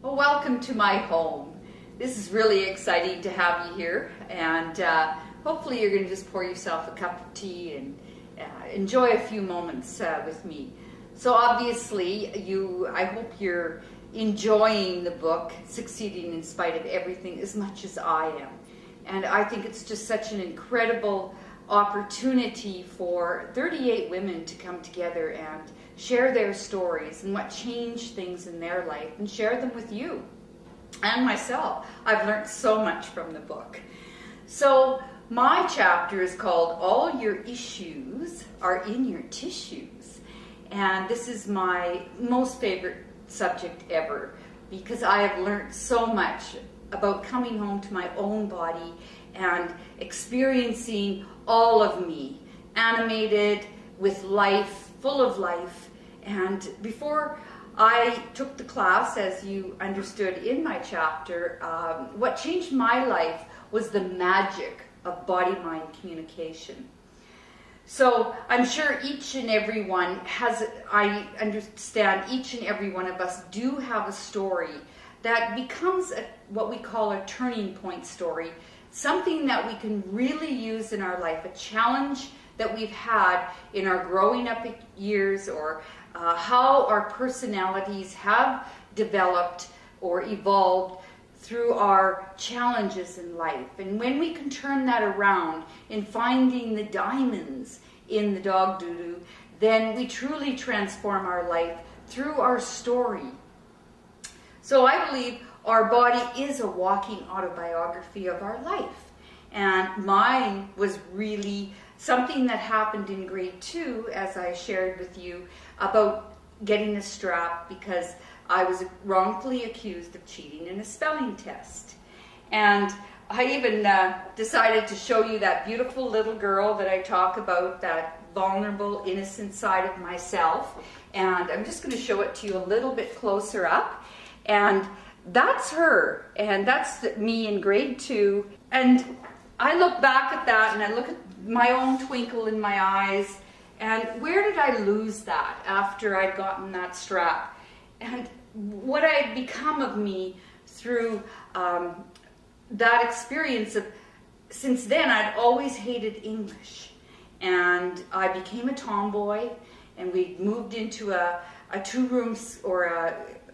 Well, welcome to my home. This is really exciting to have you here, and hopefully you're going to just pour yourself a cup of tea and enjoy a few moments with me. So obviously, I hope you're enjoying the book, Succeeding in Spite of Everything, as much as I am. And I think it's just such an incredible opportunity for 38 women to come together and share their stories and what changed things in their life and share them with you and myself. I've learned so much from the book. So my chapter is called All Your Issues Are in Your Tissues. And this is my most favorite subject ever because I have learned so much about coming home to my own body and experiencing all of me, animated with life, full of life. And before I took the class, as you understood in my chapter, what changed my life was the magic of body-mind communication. So I'm sure each and every one I understand each and every one of us do have a story that becomes what we call a turning point story, something that we can really use in our life, a challenge that we've had in our growing up years, or how our personalities have developed or evolved through our challenges in life. And when we can turn that around in finding the diamonds in the dog doo-doo, then we truly transform our life through our story. So I believe our body is a walking autobiography of our life. And mine was really something that happened in grade 2, as I shared with you, about getting a strap because I was wrongfully accused of cheating in a spelling test. And I even decided to show you that beautiful little girl that I talk about, that vulnerable, innocent side of myself. And I'm just going to show it to you a little bit closer up. And that's her, and that's me in grade 2. And I look back at that, and I look at my own twinkle in my eyes, and where did I lose that after I'd gotten that strap? And what I had become of me through that experience of, since then I'd always hated English. And I became a tomboy, and we moved into a two-room,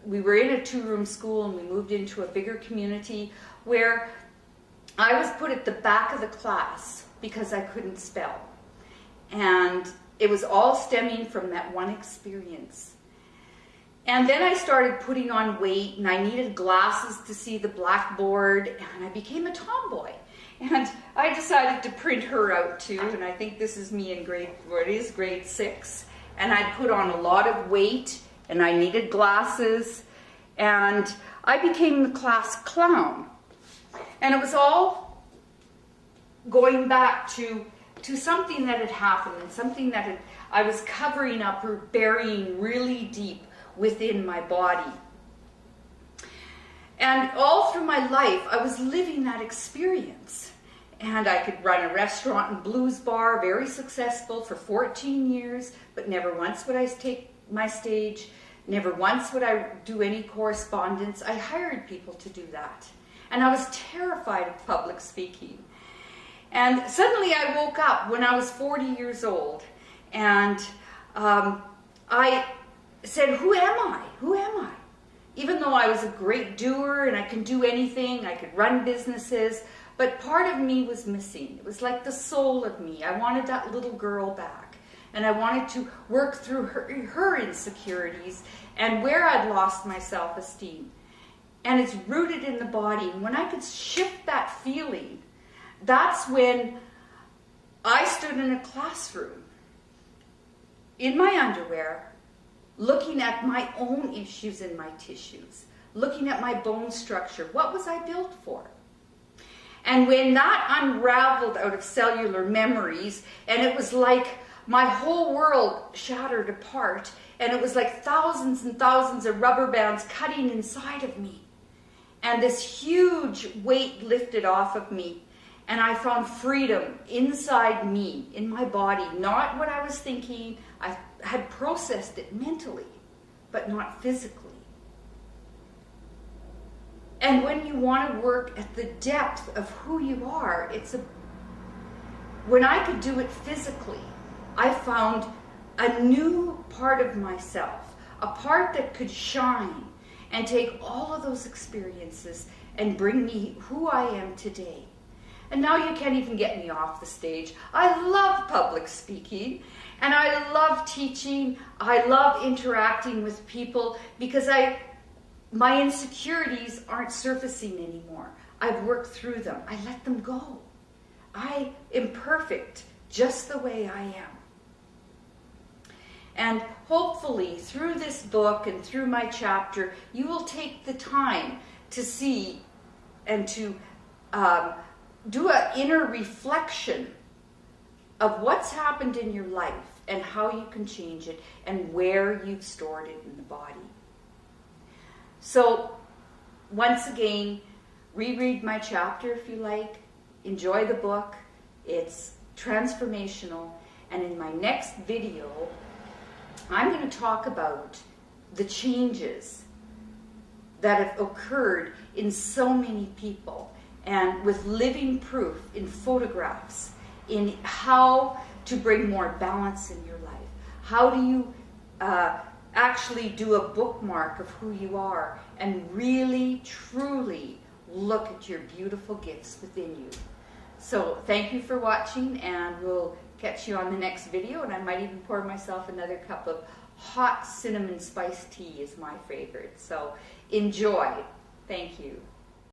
we were in a two-room school, and we moved into a bigger community where I was put at the back of the class because I couldn't spell. And it was all stemming from that one experience. And then I started putting on weight, and I needed glasses to see the blackboard, and I became a tomboy. And I decided to print her out too, and I think this is me in grade 6. And I put on a lot of weight, and I needed glasses, and I became the class clown. And it was all going back to something that had happened, and something that I was covering up or burying really deep within my body. And all through my life, I was living that experience. And I could run a restaurant and blues bar, very successful for 14 years, but never once would I take my stage. Never once would I do any correspondence. I hired people to do that. And I was terrified of public speaking. And suddenly I woke up when I was 40 years old, and I said, who am I? Who am I? Even though I was a great doer and I can do anything, I could run businesses, but part of me was missing. It was like the soul of me. I wanted that little girl back. And I wanted to work through her insecurities and where I'd lost my self-esteem. And it's rooted in the body. And when I could shift that feeling, that's when I stood in a classroom in my underwear, looking at my own issues in my tissues, looking at my bone structure. What was I built for? And when that unraveled out of cellular memories, and it was like my whole world shattered apart, and it was like thousands and thousands of rubber bands cutting inside of me. And this huge weight lifted off of me, and I found freedom inside me, in my body, not what I was thinking. I had processed it mentally, but not physically. And when you want to work at the depth of who you are, when I could do it physically, I found a new part of myself, a part that could shine and take all of those experiences and bring me who I am today. And now you can't even get me off the stage. I love public speaking, and I love teaching. I love interacting with people because my insecurities aren't surfacing anymore. I've worked through them. I let them go. I am perfect just the way I am. And hopefully through this book and through my chapter, you will take the time to see and to do an inner reflection of what's happened in your life and how you can change it and where you've stored it in the body. So once again, reread my chapter if you like. Enjoy the book. It's transformational. And in my next video, I'm going to talk about the changes that have occurred in so many people, and with living proof in photographs, in how to bring more balance in your life. How do you actually do a bookmark of who you are and really, truly look at your beautiful gifts within you. So thank you for watching, and we'll catch you on the next video. And I might even pour myself another cup of hot cinnamon spiced tea is my favorite. So enjoy. Thank you.